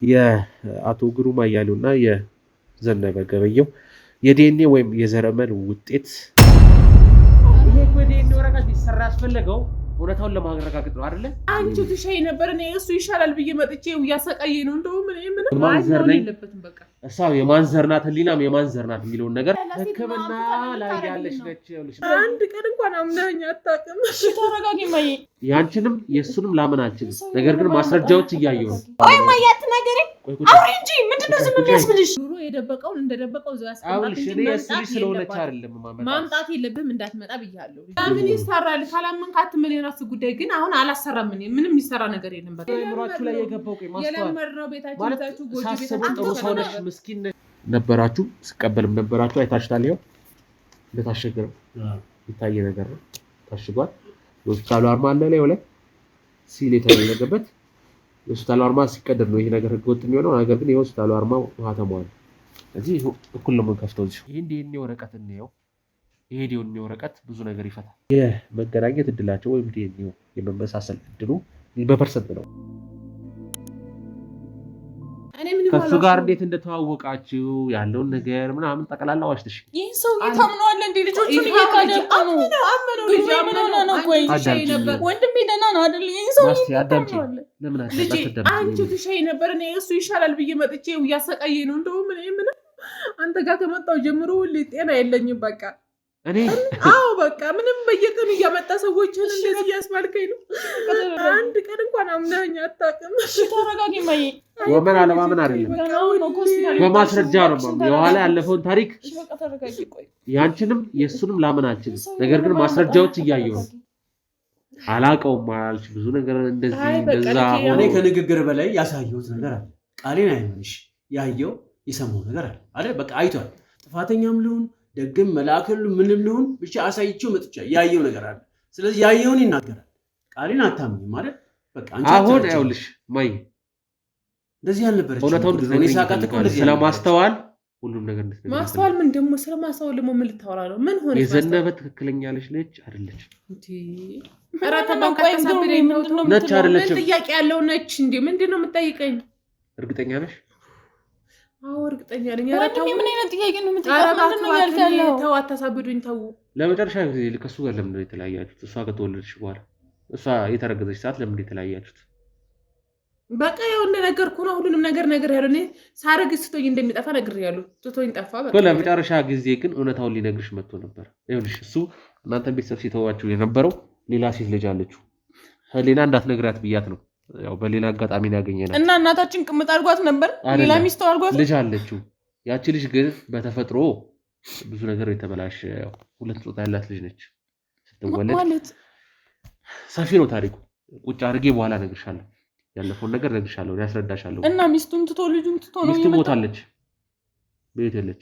የአቶ ግሩም አያሌውና የዘነበ ገበየው የዲኤንኤ ወይም የዘረመል ውጤት ይሄ የዲኤንኤ ወረቀት ሊሰራ ያስፈለገው እውነታውን ለማረጋገጥ ነው አይደለ? አንቺ ትሻይ ነበር እኔ እሱ ይሻላል ብዬ መጥቼ ያሰቃየኝ ነው እንደው ምን ማንዘር ላይ እሳው የማንዘርናት ህሊናም የማንዘርናት የሚለውን ነገር ህክምና ላይ ያለሽ ነች ይኸውልሽ። አንድ ቀን እንኳን አምናኛ አታውቅም። እሺ ተረጋጊ ማዬ። ያንቺንም የሱንም ላመናችን ነገር ግን ማስረጃዎች እያየሁ ነው። አይ ማዬ አትናገሪ አውሪ እንጂ ምንድነው ዝም ብያስብልሽ? ኑሮ የደበቀውን እንደደበቀው ዘው ያስቀምጣል እንጂ እሱ ስለሆነች አይደለም ማምጣት የለብህም እንዳትመጣ ብያለሁ። ምን ይሰራል ካላመንካት ምን የራስ ጉዳይ ግን አሁን አላሰራም። ምንም የሚሰራ ነገር የለም። በቃ ምራችሁ ላይ የገባው ቆይ ማስተዋል የለመድነው ቤታችን ታችሁ ጎጆ ቤታችን ጥሩ ሰው ነሽ ምስኪን ነበራችሁ ስቀበልም ነበራችሁ አይታችታል። ይሄው ለታሸገረው ይታየ ነገር ነው ታሽጓል። ሆስፒታሉ አርማ አለ ላይ ወለ ሲል የተደረገበት ሆስፒታሉ አርማ ሲቀደር ነው ይሄ ነገር ህገወጥ የሚሆነው። ነገር ግን የሆስፒታሉ አርማው ማህተሟል እዚህ እኩል ነው ከፍተው እዚህ ይሄ ዲኤንኤ ወረቀት ነው። ይሄ ዲኤንኤ ወረቀት ብዙ ነገር ይፈታል። የመገናኘት እድላቸው ወይም ዲኤንኤ የመመሳሰል እድሉ በፐርሰንት ነው። ከሱ ጋር እንዴት እንደተዋወቃችሁ ያለውን ነገር ምናምን ጠቅላላ ዋሽተሽ ይሄን ሰው የታምነዋል እንዴ? ልጆቹን እየካደቁ ነው። አመነው ልጅ አመነው ነው ቆይ ሻይ ነበር ወንድሜ ደህና ነው አይደል? ይሄን ሰው ያዳምጪ ለምን አትደምጪ? አንቺ ትሻይ ነበር እኔ እሱ ይሻላል ብዬ መጥቼ ያሰቃየኝ ነው እንደው ምን አንተ ጋር ከመጣው ጀምሮ ሁሌ ጤና የለኝም በቃ እኔ አዎ በቃ ምንም በየቀኑ እያመጣ ሰዎችን እንደዚህ ያስባልከኝ ነው። አንድ ቀን እንኳን አምናኛ አታውቅም። እሺ ተረጋጊ ማዬ። ወመን አለማመን አይደለም በማስረጃ ነው የኋላ ያለፈውን ታሪክ በቃ ተረጋጊ። ቆይ ያንቺንም የሱንም ላመናችን ነገር ግን ማስረጃዎች እያየሁ ነው። አላቀውም ማልሽ ብዙ ነገር እንደዚህ እንደዛ እኔ ከንግግር በላይ ያሳየሁት ነገር አለ። ቃሌን አይሆንሽ ያየው የሰማው ነገር አለ አይደል? በቃ አይቷል። ጥፋተኛም ልሁን ደግም መላእክሉ ምንም ልሁን ብቻ አሳይቼው መጥቻ ያየው ነገር አለ። ስለዚህ ያየውን ይናገራል። ቃሌን አታምኝ ማለት በቃ አንቺ አሁን አይውልሽ ማይ እንደዚህ ያልነበረች እውነታውን እኔ ሳቃት እኮ እንደዚህ ስለማስተዋል ሁሉም ነገር እንደዚህ ማስተዋል ምን ደግሞ ስለማስተዋል ደግሞ ምን ልታወራ ነው? ምን ሆነ? የዘነበ ትክክለኛ ልጅ አይደለች እንዴ? አራታ ባንካይ ሰብሬ ነው ነች አይደለች? ጥያቄ ያለው ነች እንዴ? ምንድነው የምትጠይቀኝ? እርግጠኛ ነሽ? አዎ እርግጠኛ ነኝ። አራታው ምን አይነት ጥያቄ ነው የምትጠይቀው? ምንድነው ያልከው? ተው አታሳብዱኝ ተው። ለመጨረሻ ጊዜ ከሱ ጋር ለምን ነው የተለያያችሁት? እሷ ከተወለደች በኋላ እሷ የተረገዘች ሰዓት ለምን የተለያያችሁት? በቃ ያው እንደነገርኩ ነው። ሁሉንም ነገር ያለው እኔ ሳረግዝ ስቶኝ እንደሚጠፋ ነግሬያለሁ። ትቶኝ ጠፋ። በቃ ለመጨረሻ ጊዜ ግን እውነታውን ሊነግርሽ መጥቶ ነበር። ይኸውልሽ እሱ እናንተን ቤተሰብ ሲተዋችሁ የነበረው ሌላ ሴት ልጅ አለችው። ሌላ እንዳትነግራት ብያት ነው። ያው በሌላ አጋጣሚ ያገኘናት እና እናታችን ቅምጥ አድርጓት ነበር። ሌላ ሚስት አድርጓት ልጅ አለችው። ያቺ ልጅ ግን በተፈጥሮ ብዙ ነገር የተበላሸ ሁለት ጾታ ያላት ልጅ ነች። ስትወለድ ማለት ሰፊ ነው ታሪኩ። ቁጭ አድርጌ በኋላ እነግርሻለሁ። ያለፈውን ነገር እነግርሻለሁ፣ ያስረዳሻለሁ። እና ሚስቱን ትቶ ልጁን ትቶ ነው ሚስቱ ሞታለች። ቤት የለች።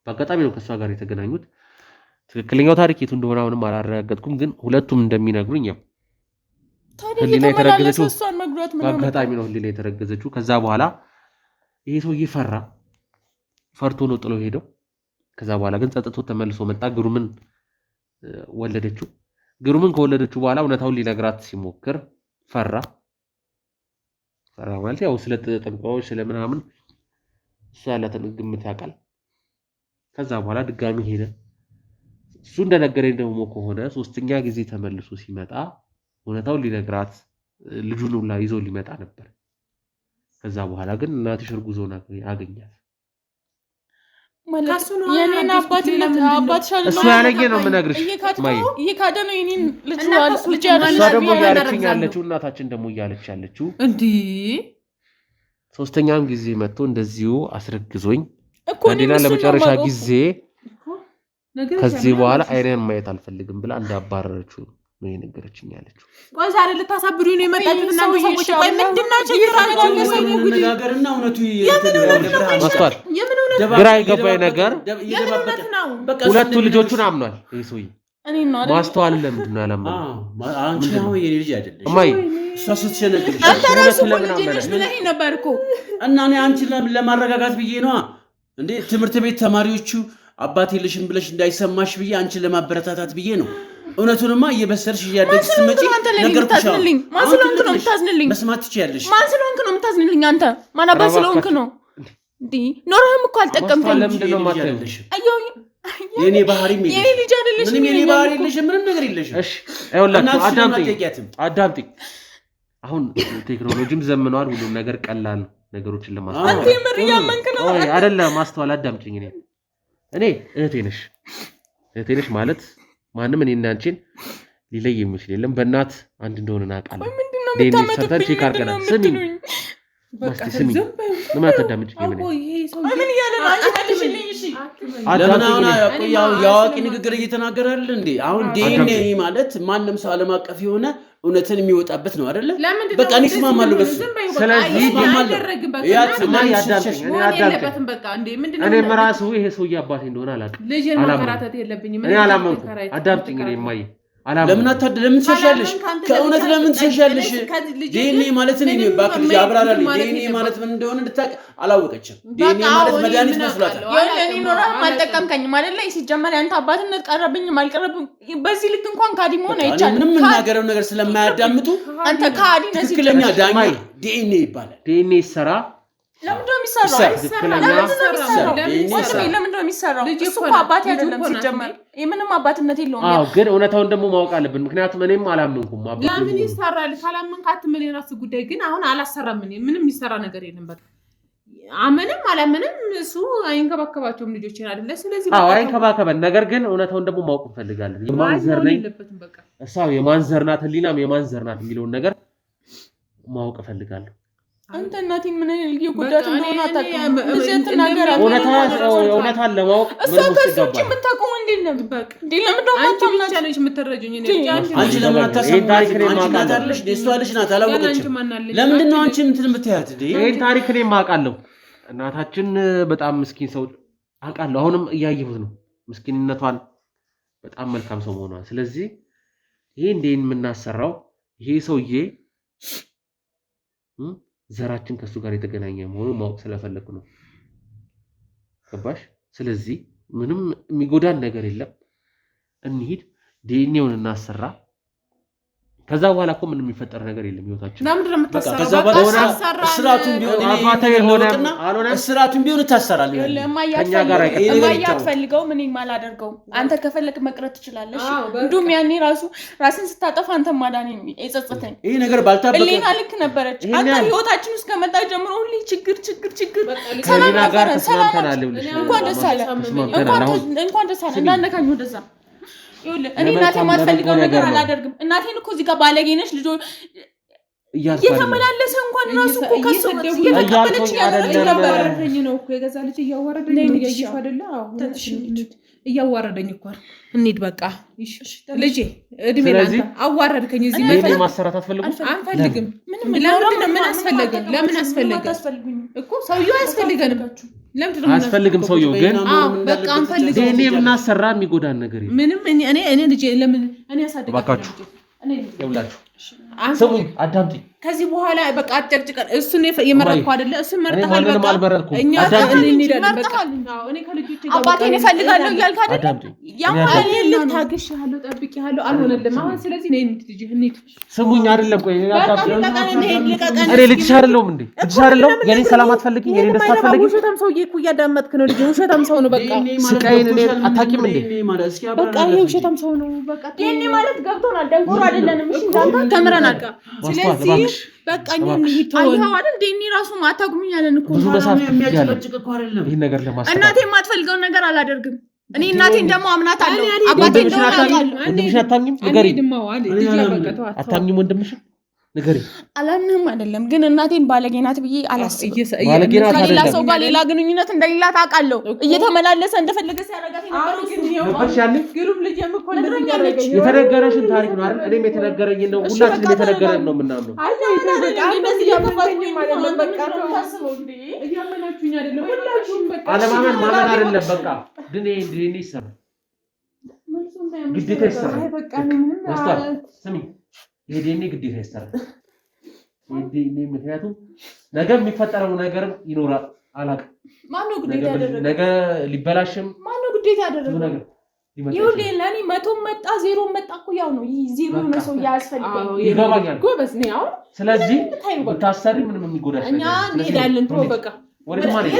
በአጋጣሚ ነው ከሷ ጋር የተገናኙት። ትክክለኛው ታሪክ የቱ እንደሆነ አሁንም አላረጋገጥኩም፣ ግን ሁለቱም እንደሚነግሩኝ ያው ህሊና የተረገዘችው በአጋጣሚ ነው። ህሊና የተረገዘችው ከዛ በኋላ ይሄ ሰውዬ ፈርቶ ነው ጥሎ ሄደው። ከዛ በኋላ ግን ጸጥቶ ተመልሶ መጣ። ግሩምን ወለደችው። ግሩምን ከወለደችው በኋላ እውነታውን ሊነግራት ሲሞክር ፈራ ማለት ያው ስለ ጠንቋዮች ስለምናምን እሱ ያላትን ግምት ያውቃል። ከዛ በኋላ ድጋሚ ሄደ። እሱ እንደነገረኝ ደግሞ ከሆነ ሶስተኛ ጊዜ ተመልሶ ሲመጣ እውነታውን ሊነግራት ልጁን ሁላ ይዞ ሊመጣ ነበር። ከዛ በኋላ ግን እናትሽ እርጉዝ ሆና አገኛት። ማለት የኔን አባትሽ እሱ ያለኝ ነው የምነግርሽ። ይሄ ካደ ነው የኔን ልጅ እሷ ደግሞ እያለችኝ ያለችው እናታችን ደግሞ እያለች ያለችው እንዴ ሶስተኛም ጊዜ መጥቶ እንደዚሁ አስረግዞኝ አንዴና ለመጨረሻ ጊዜ ከዚህ በኋላ አይኔን ማየት አልፈልግም ብላ እንዳባረረችው ነው የነገረችኝ ያለችው። ቆይ ዛሬ ልታሳብዱኝ ነው የመጣችሁት እና ሰዎች ቆይ ምንድነው ችግራችሁ? ነገርና እውነቱ ማስተዋል ግራ የገባኝ ነገር ሁለቱ ልጆቹን አምኗል ይሄ ሰውዬ። ማስተዋል ለምንድን ነው ያላመነው? አንቺ ነው የኔ ልጅ አይደለሽ እማዬ እሷ ስትሸነግልሽ አንተ ራስህ ልጅ ብለህ ነበር እኮ እና እኔ አንቺን ለማረጋጋት ብዬ ነዋ እንዴ ትምህርት ቤት ተማሪዎቹ አባቴ ልሽን ብለሽ እንዳይሰማሽ ብዬ አንቺን ለማበረታታት ብዬ ነው። እውነቱንማ እየበሰርሽ እያደግሽ ስትመጪ ነገርኩሽ። ማን ስለሆንክ ነው የምታዝንልኝ? መስማት ትችያለሽ። ማን ስለሆንክ ነው የምታዝንልኝ? አንተ ማን አባት ስለሆንክ ነው እንዴ? ኖርህም እኮ አልጠቀምከኝ። ለምንድን ነው የማታይው? የኔ ባህሪም የኔ ልጅ አይደለሽ። ምንም የኔ ባህሪ የለሽም፣ ምንም ነገር የለሽም። እሺ አይወላችሁ፣ አዳምጪኝ። አሁን ቴክኖሎጂም ዘምኗል፣ ሁሉም ነገር ቀላል ነው። ነገሮችን ለማስተዋል አንተ ምር ያመንክ ነው አይደለም? ማስተዋል አዳምጪኝ። እኔ እህቴ ነሽ ማለት ማንም እኔና አንቺን ሊለይ የሚችል የለም። በእናት አንድ እንደሆነ እናውቃለን። ምንድነው ሰርተን ቼክ አድርገናል። ስሚ ምን አታዳምጪኝ? ምን እያለ ነው? አንቺ መልሽልኝ። እሺ ለምን አሁን ያዋቂ ንግግር እየተናገረ አይደል እንዴ? አሁን ዲኤንኤ ማለት ማንም ሰው ዓለም አቀፍ የሆነ እውነትን የሚወጣበት ነው አይደለ? በቃ እኔ እስማማለሁ በሱ። ስለዚህ እኔም ራሱ ይሄ ሰውዬ አባቴ እንደሆነ አላውቅም። እኔ አላመንኩም። አዳምጪኝ። እኔ የማየ ለምን ትሸሻለሽ? ከእውነት ለምን ትሸሻለሽ? ዲኤንኤ ማለት እኔ ባክል አብራራልኝ። ዲኤንኤ ማለት ምን እንደሆነ እንድታውቅ አላወቀችም። ዲኤንኤ ማለት መድኃኒት መስሏታል። እኔ ኖረህም አልጠቀምከኝም አይደለ? ሲጀመር ያንተ አባትነት ቀረብኝም አልቀረብም በዚህ ልክ እንኳን ካዲ መሆን አይቻልም። ምንም የምናገረው ነገር ስለማያዳምጡ አንተ ካዲ ነህ። ትክክለኛ ዳኛ ዲኤንኤ ይባላል። ዲኤንኤ ይሰራ ለምንድን ነው የሚሰራው? ለምንድን ነው የሚሰራው? እሱ እኮ አባቴ አይደለም ሲጀመር ምንም አባትነት የለውም። አዎ ግን እውነታውን ደግሞ ማወቅ አለብን። ምክንያቱም እኔም አላመንኩም። ለምን ይሰራል? ካላመንክ አትመን። የራስህ ጉዳይ። ግን አሁን አላሰራም። ምንም የሚሰራ ነገር የለም። በቃ አመንም አላመንም እሱ አይንከባከባቸውም ልጆችን አይደለ? ስለዚህ አዎ አይንከባከበን። ነገር ግን እውነታውን ደግሞ ማወቅ እንፈልጋለን። የማን ዘር ነኝ እሷ የማን ዘር ናት፣ ህሊናም የማን ዘር ናት የሚለውን ነገር ማወቅ እፈልጋለሁ። አንተ እናቴን ምን ያህል እየጎዳት እንደሆነ አታውቅም። እንደዚህ አትናገራት። እውነታን ለማወቅ እሷ ከዚህ ውጭ የምታውቀው እንዴት ነው? በቃ እንዴ ለምንድን ነው አንቺ ነሽ የምትረጂኝ? አንቺ ለምን አታሰማም? አንቺ ናታለሽ እሷ ልጅ ናት፣ አላወቀችም። ለምንድን ነው አንቺ እንትን የምትያት? ይሄን ታሪክ እኔም አውቃለሁ። እናታችን በጣም ምስኪን ሰው አውቃለሁ። አሁንም እያየሁት ነው ምስኪንነቷን፣ በጣም መልካም ሰው መሆኗን። ስለዚህ ይሄ እንዴን የምናሰራው ይሄ ሰውዬ ዘራችን ከሱ ጋር የተገናኘ መሆኑን ማወቅ ስለፈለኩ ነው። ገባሽ? ስለዚህ ምንም የሚጎዳን ነገር የለም። እንሂድ፣ ዲኤንኤውን እናሰራ። ከዛ በኋላ እኮ ምንም የሚፈጠር ነገር የለም ህይወታችን። ከዛ በኋላ እስራቱን ቢሆን እስራቱን ቢሆን ታሰራል። ከኛ ጋር አትፈልገው ምን ማላደርገው አንተ ከፈለክ መቅረት ትችላለሽ። እንዱም ያኔ ራስን ስታጠፋ አንተ ማዳኔ የጸጸተኝ ይሄ ነገር ባልታበቀ ሌላ ልክ ነበረች። አንተ ህይወታችን ውስጥ ከመጣ ጀምሮ ሁሌ ችግር ሰላም ጋር ተስማምተናል። እንኳን ደስ አለ እንዳነካኝ ወደዛ እኔ እናቴ የማትፈልገው ነገር አላደርግም። እናቴን እኮ እዚህ ጋር ባለጌ ነሽ ልጆ እየተመላለሰ እንኳን ራሱ እኮ ከሱ እየተቀበለች እያወረደኝ ነው እኮ የገዛ ልጅ እያወረደኝ ነው። እያየሽ አይደለ? እያዋረደኝ እኮ እንሂድ በቃ ልጄ እድሜ ላንተ አዋረድከኝ። እዚህ ማሰራት አንፈልግም። ምን አስፈለገ? ለምን አስፈለገ እኮ ሰውዬው አያስፈልገንም። አያስፈልግም ሰውዬው ግን በቃ አንፈልግም። እኔ የምናሰራ የሚጎዳን ነገር ምንም እኔ ልጄ ለምን እኔ ያሳድጋለሁ። ይኸውላችሁ ስሙኝ፣ አዳምጪኝ። ከዚህ በኋላ በቃ አጨቅጭቀን እሱን የመረጥኩ አይደለ? እሱን መርጠሃል። በቃ እኛ እንሄዳለን። በቃ እኔ ከልጆቼ ጋር አባቴን እፈልጋለሁ እያልክ አይደል? ያማልልህ ታግሼሃለሁ፣ ጠብቄሃለሁ፣ አልሆነልም። አሁን ስለዚህ ነይ እንሂድ። ስሙኝ አይደለም ቆይ እኔ ልጅሽ አይደለሁም እንዴ? ልጅሽ አይደለሁም? የኔ ሰላም አትፈልጊኝ? የኔ ደስታ አትፈልጊኝ? ውሸታም ሰውዬ እኮ እያዳመጥክ ነው። ልጅ ውሸታም ሰው ነው። በቃ ስቃይን እኔ አታውቂም እንዴ? በቃ ይሄ ውሸታም ሰው ነው። በቃ ይሄኔ ማለት ገብቶናል። ደንቆሮ አይደለንም። እሺ እንዳንተ ተምረናል። ስለዚህ በቃ እኛ እንሂድ። አይደል አይደል? ዴኒ ራሱ ማታጉኝ ያለን እኮ ብዙ ለሳፍ ይያለ ይሄን ነገር ለማስተካከል እናቴ የማትፈልገውን ነገር አላደርግም። እኔ እናቴን ደግሞ አምናታለሁ። አባቴ ደግሞ ወንድምሽ አታምኝም? ንገሪ። አታምኝም ወንድምሽ? ንገሪ። አላምንም አይደለም ግን እናቴን ባለጌ ናት ብዬ አላስብም። ከሌላ ሰው ጋር ሌላ ግንኙነት እንደሌላት አውቃለሁ። እየተመላለሰ እንደፈለገ ሲያደርጋት ነበር። የተነገረሽን ታሪክ ነው አይደል? እኔም የተነገረኝ ነው። ሁላችንም የተነገረን ነው የምናምነው። አለማመን ማመን አይደለም። በቃ ድኔ ይሰራል፣ ግዴታ ይሰራል። ስሚ የዲኤንኤ ግዴታ ይሰራል። የዲኤንኤ ምክንያቱም ነገ የሚፈጠረው ነገርም ይኖራል። አላውቅም ማነው ግዴታ ያደረገው? ነገ ሊበላሽም ማነው ግዴታ ያደረገው? ይኸውልህ ለኔ 100 መጣ 0 መጣ እኮ ያው ነው። ይሄ 0 ነው ሰው ያስፈልጋል። ይገባኛል። ጎበዝ ነው ያው። ስለዚህ ብታሰሪ ምንም የሚጎዳሽ እኛ እንሄዳለን። ተው በቃ ወደ ማለት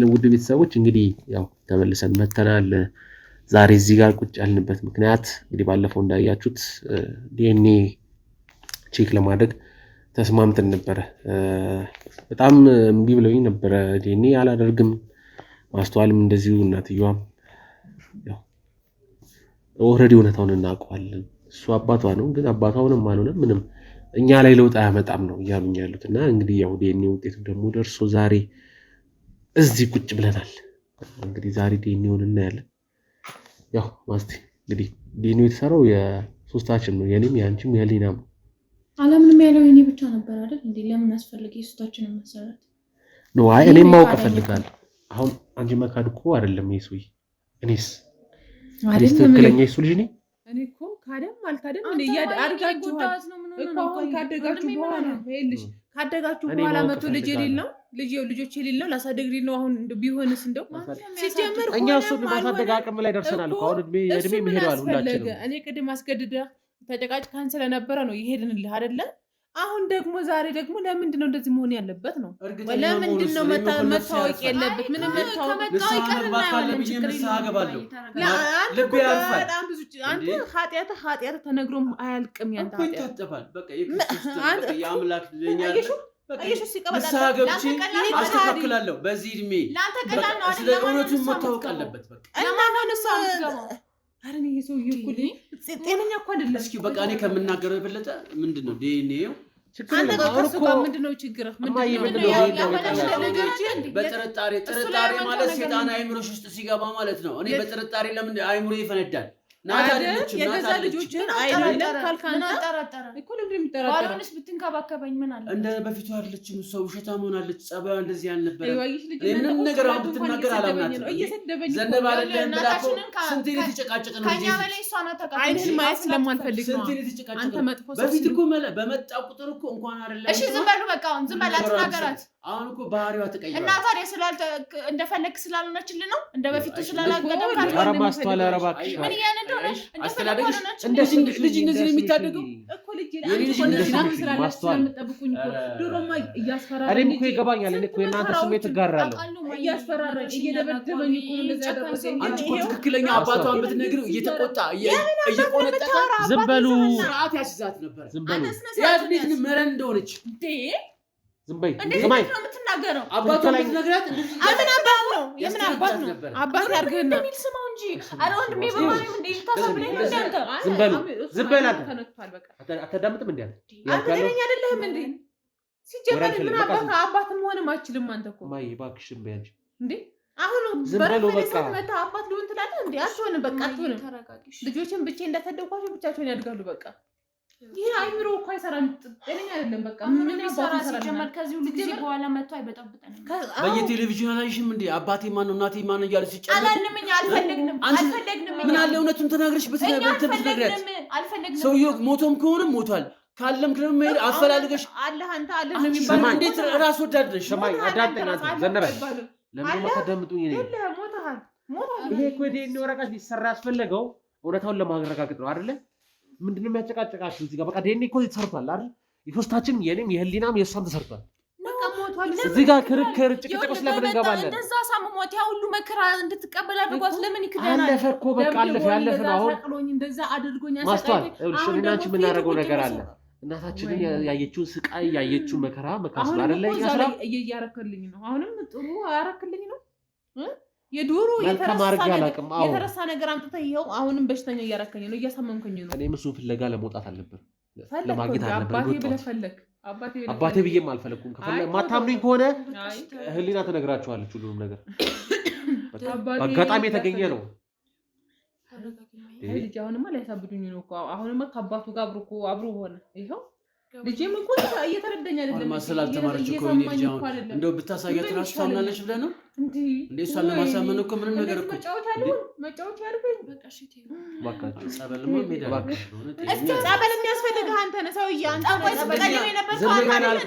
ውድ ቤተሰቦች እንግዲህ ያው ተመልሰን መተናል። ዛሬ እዚህ ጋር ቁጭ ያልንበት ምክንያት እንግዲህ ባለፈው እንዳያችሁት ዲኤንኤ ቼክ ለማድረግ ተስማምተን ነበረ። በጣም እምቢ ብለውኝ ነበረ። ዲኤንኤ አላደርግም። ማስተዋልም እንደዚሁ እናትየዋም ያው ኦልሬዲ እውነታውን እናውቀዋለን። እሱ አባቷ ነው፣ ግን አባቷ ሆነም አልሆነም ምንም እኛ ላይ ለውጥ አያመጣም ነው እያሉኝ ያሉት። እና እንግዲህ ያው ዲኤንኤ ውጤቱ ደግሞ ደርሶ ዛሬ እዚህ ቁጭ ብለናል። እንግዲህ ዛሬ ዲኤንኤውን እናያለን። ያው ማስቲ እንግዲህ ዲኤንኤው የተሰራው የሶስታችን ነው፣ የኔም የአንቺም የህሊናም። አለምንም ያለው የኔ ብቻ ነበር አይደል እንዴ? ለምን አስፈልገ የሶስታችንን መሰረት ነው? አይ እኔም ማወቅ እፈልጋለሁ። አሁን አንቺ መካድ እኮ አይደለም የሱይ እኔስ ትክክለኛ የሱ ልጅ ነኝ። እኔ እኮ ካደም አልካደም እንደ አድርጋችሁ እኮ አሁን ካደጋችሁ በኋላ ነው ይልሽ ካደጋችሁ በኋላ መቶ ልጅ የሌለው ልጆች የሌለው ላሳደግሪ ነው። አሁን ቢሆንስ እንደው ሲጀምር እኛ እሱ ማሳደግ አቅም ላይ ደርሰናል እኮ አሁን እድሜ መሄዷል ሁላችንም። እኔ ቅድም አስገድደ ተጨቃጭቃን ስለነበረ ነው ይሄድንልህ አይደለ? አሁን ደግሞ ዛሬ ደግሞ ለምንድን ነው እንደዚህ መሆን ያለበት ነው? ለምንድን ነው መታወቅ ያለበት? ምንም መታወቅ በጣም ብዙ አንተ ኃጢአት ተነግሮም አያልቅም። ያንተ ይታጠፋል። በቃ የአምላክ ለኛ ንስሐ ገብቼ አስተካክላለሁ። በዚህ እድሜ ስለ እውነቱን መታወቅ አለበት። በቃ አረን ይሄ ሰው ይኩል ጤነኛ እኮ አይደለም። እስኪ በቃ እኔ ከምናገረው የበለጠ ምንድነው ዲኤንኤው አንተ ከሱ ጋር ምንድነው ችግርህ? ምንድነው በጥርጣሬ ማለት ሰይጣን አይምሮሽ ውስጥ ሲገባ ማለት ነው። እኔ በጥርጣሬ ለምን አይምሮ ይፈነዳል? ናታ አይደለችም። የገዛ ልጆችን አይደለም ካልካንተ እኮ ለምን የሚጠራጠረው? ባሎንስ ብትንከባከበኝ ምን አለ? እንደ በፊቱ አይደለችም። ሰው ውሸታም ሆናለች። ጸባዩ እንደዚህ ያልነበረ ምንም ነገር አሁን ብትናገር አላምናትም። ዘነበ አይደለም ብላኮ ስንት ልጅ ተጨቃጨቀ ነው። ከኛ በላይ እሷ ናት ተቃቀቀ። አይደል ማየት ስለማንፈልግ ነው። ስንት ልጅ ተጨቃጨቀ። አንተ መጥፎ ሰው በፊት እኮ በመጣ ቁጥር እኮ እንኳን አይደለም። እሺ ዝም በሉ በቃ አሁን ዝም በላት ተናገራት። አሁን እኮ ባህሪዋ ተቀይሯል። እና ታዲያ እንደፈለክ ስላልሆነችልን ነው እንደ በፊቱ ስላላገደምካት ኧረ ማስተዋል ኧረ እባክሽ ምን እያነደው አስተዳደግሽ ልጅ እንደዚህ ነው የሚታደገው እኮ ልጅ ስለምጠብቁኝ እኮ ድሮማ እያስፈራራኝ እኔም እኮ ይገባኛል። እኔ እኮ የእናንተ ስሜት እጋራለሁ። እያስፈራራኝ እየደበደበኝ እኮ እንደዛ ያደረገኝ። አንቺ እኮ ትክክለኛ አባቷን ብትነግሪው እየተቆጣ እየቆነጠጠ ዝም በሉ ስርዓት ያስይዛት ነበር። ዝም በሉ ያት ልጅ መረን እንደሆነች ዝም በይ። ስማኝ ነው የምትናገረው። አባቷን ብትነግራት የምን አባት ነው? የምን አባት ነው? አባት ያርግህና እንደሚል ስማው እንጂ አረ ወንድሜ በማርያም እንዴ ታሰብለኝ እንደንተ ዝም በሉ ዝም በል። አታዳምጥም እንዴ? አንተ ጤነኛ አይደለህም እንዴ? ሲጀመር ምን አባትም ሆነም አችልም አንተ እኮ ማይ እባክሽ ዝም በይ አንቺ እንዴ። አሁን በረፈለሰት መታ አባት ሊሆን ትላለህ እንዴ? አትሆንም በቃ አትሆንም። ልጆችን ብቻ እንዳታደጓቸው ብቻቸውን ያድጋሉ በቃ። ይሄ አይምሮ እኮ አይሰራም። ጤነኛ አይደለም በቃ። ምን ይሰራ ሲጀመር ከዚህ ሁሉ ጊዜ በኋላ መጥቶ አይበጣብጠንም። በየቴሌቪዥኑ አላየሽም እንዴ? አባቴ ማን ነው እናቴ ማን ነው እያሉ ሲጨነቁ አላልንም። አልፈልግንም። ምን አለ እውነቱን ተናግረሽ ብትነግሪያት። አልፈልግንም። ሰውዬው ሞቶም ከሆነም ሞቷል። ካለም ክለም መሄድ አፈላልገሽ አለህ አንተ አለህ ነው የሚባለው። እንዴት ራስ ወዳድ ነሽ? ሰማይ አዳምጠኝ አንተ ዘነበ። ለምን ማታዳምጡኝ? እኔ ሞተሃል። ይሄ እኮ ዲኤንኤ ወረቀት ሊሰራ ያስፈለገው እውነታውን ለማረጋገጥ ነው አይደለ? ምንድነው የሚያጨቃጨቃችሁ እዚህ ጋር? በቃ ዲኤንኤ እኮ ተሰርቷል አይደል? የሶስታችን የኔም የህሊናም የእሷም ተሰርቷል። በቃ ሞቷል። እዚህ ጋር ክርክር ጭቅጭቅ ውስጥ ለምን እንገባለን? እንደዛ ሳምሞት ያ ሁሉ መከራ እንድትቀበል አድርጓት ለምን ይክደናል? አለፈ እኮ በቃ አለፈ ያለፈ ነው። አሁን እንደዛ አድርጎኝ ማስተዋል እሺ፣ እኔና አንቺ የምናደርገው ነገር አለ። እናታችንን ያየችውን ስቃይ ያየችውን መከራ መካስል አይደለ? ይያስራ እያረከልኝ ነው። አሁንም ጥሩ አያረክልኝ ነው። የዱሩ የተረሳ ነገር አምጥተህ ይኸው አሁንም በሽተኛ እያረከኝ ነው። እያሳመምከኝ ነው። እኔም እሱን ፍለጋ ለመውጣት አልነበር ለማግኘት አልነበር። አባቴ ብለህ ፈለግ። አባቴ ብዬም አልፈለኩም። ከፈለግ ማታምኑኝ ከሆነ ህሊና ትነግራችኋለች ሁሉንም ነገር። በአጋጣሚ የተገኘ ነው። ልጅ አሁንማ ሊያሳብዱኝ ነው እኮ። አሁንማ ከአባቱ ጋር አብሮ ሆነ። ይኸው ልጄም እኮ እየተረዳኝ አይደለም። ስላልተማረች እኮ ልጅ አሁን እንደው ብታሳያት እራሱ ታምናለች ብለህ ነው እንዴ እሷን ለማሳመን እኮ ምንም ነገር እኮ መጫወቻ አይደለም። በቃ እሺ ባካችሁ ጸበልማ ሜዳ ጸበል የሚያስፈልግህ አንተ ነህ ሰውዬ። አንተ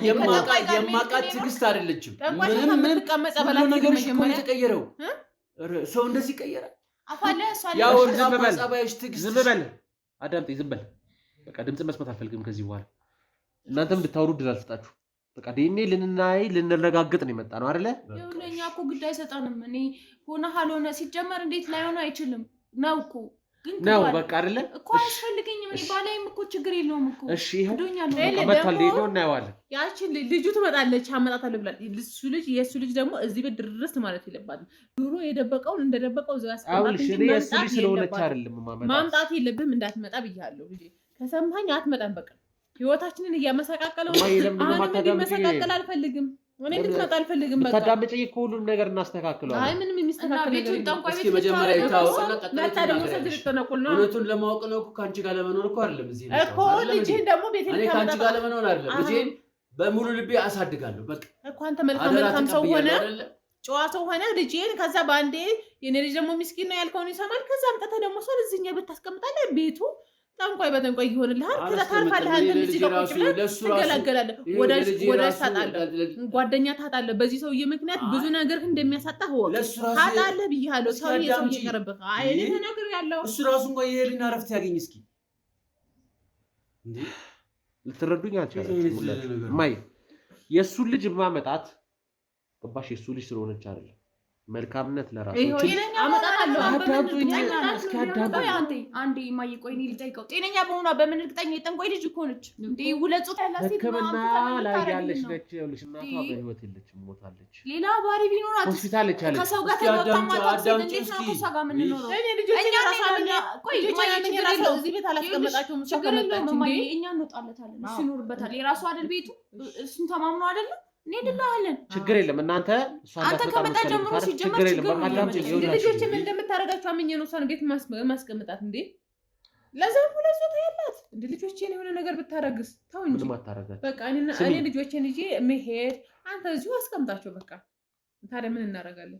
የማውቃት ትዕግስት አይደለችም። ምንም ጸበል ነገር እኮ የተቀየረው ሰው እንደዚህ ይቀየራል። አፋለ ያው ጸባይሽ ትዕግስት ዝም በል አዳምጠኝ፣ ዝም በል በቃ ድምጽ መስማት አልፈልግም ከዚህ በኋላ። እናንተም እንድታወሩ እድል አልሰጣችሁ። በቃ ዲኤንኤ ልንረጋግጥ ነው የመጣ ነው አይደለ? ለኛ እኮ ጉዳይ አይሰጣንም። እኔ ሆነ ሆነ ሲጀመር እንዴት ላይሆን አይችልም ነው እኮ ግን ነው በቃ አይደለ እኮ አያስፈልገኝም። እኔ ባላይም እኮ ችግር የለውም እኮ እሺ። ይሄው መጣል ሄዶ እናየዋለን። ያቺ ልጁ ትመጣለች አመጣታለሁ ብላ የእሱ ልጅ ደግሞ እዚህ ቤት ድረስ ማለት የለባትም። ድሮ የደበቀውን እንደደበቀው ዘው ያስቀምጣት እንጂ የእሱ ልጅ ስለሆነች አይደለም ማምጣት የለብህም። እንዳትመጣ ብያለሁ ልጄ። ከሰማኸኝ አትመጣም። በቃ ህይወታችንን እያመሰቃቀለው እንዲመሰቃቀል አልፈልግም። እኔ እንድትመጣ አልፈልግም። በቃ ታዳምጪኝ እኮ ሁሉም ነገር እናስተካክለዋለን። አይ ምንም የሚስተካከል ነገር የለም። እስኪ መጀመሪያ ይታወቅና እውነቱን ለማወቅ ነው እኮ ከአንቺ ጋር ለመኖር እኮ አይደለም እዚህ እኮ ልጅህን ደግሞ ቤት እኔ ከአንቺ ጋር ለመኖር አይደለም ልጄን በሙሉ ልቤ አሳድጋለሁ። በቃ እኮ አንተ መልካም ሰው ሆነ ጨዋ ሰው ሆነ ልጄን ከዛ በአንዴ የኔ ልጅ ደግሞ ምስኪን ነው ያልከውን ይሰማል። ከዛ አምጥተህ ደግሞ ሰው እዚህኛ ቤት ታስቀምጣለህ። ቤቱ ጠንቋይ በጠንቋይ ይሆንልሃል። ከዛ ታርፋለህ። አንተ ልጅ ጋር ቁጭ ብለህ ትገላገላለህ። ወዳጅ ታጣለህ፣ ጓደኛ ታጣለህ። በዚህ ሰውዬ ምክንያት ብዙ ነገር እንደሚያሳጣህ ወቅ ታጣለህ ብያለሁ። ሰውዬ ይቀርብህ። አይ እኔ ተናግሬያለሁ። እሱ ራሱ እንኳን የሄድና ረፍት ያገኝ እስኪ እንዴ ልትረዱኝ አልቻላችሁም። ማይ የእሱን ልጅ ማመጣት ገባሽ? የእሱ ልጅ ስለሆነች አይደለም መልካምነት ለራሱ አንዴ ማይቆይኒ ልጠይቀው። ጤነኛ በሆኗ በምን እርግጠኛ? የጠንቋይ ልጅ እኮ ነች እንዴ? ሁለት ጾታ ያላት ሴት ሕክምና ላይ ያለች ነች። ይኸውልሽ እናቷ በህይወት የለችም፣ ሞታለች። ሌላ ባሪ ቢኖራት ሆስፒታል ነች ያለች። ከሰው ጋር ተባባማጣት ሴት እንዴት ነው ከሷ ጋር የምንኖረው? እኛ እንወጣለታለን፣ እሱ ይኖርበታል። የራሱ አይደል ቤቱ፣ እሱን ተማምኖ አይደለም እንሄድልሃለን። ችግር የለም እናንተ አንተ ከመጣ ጀምሮ ሲጀመር ችግር የለም። ልጆች ምን እንደምታረጋቸው አምኜ ነው እሷን ቤት ማስቀምጣት እንዴ? ለዛም ሁለት ጾታ ያላት እንዴ? ልጆቼን የሆነ ነገር ብታረግስ ተው እንጂ በቃ እኔ ልጆቼን ይዤ መሄድ አንተ እዚሁ አስቀምጣቸው በቃ። ታዲያ ምን እናደርጋለን?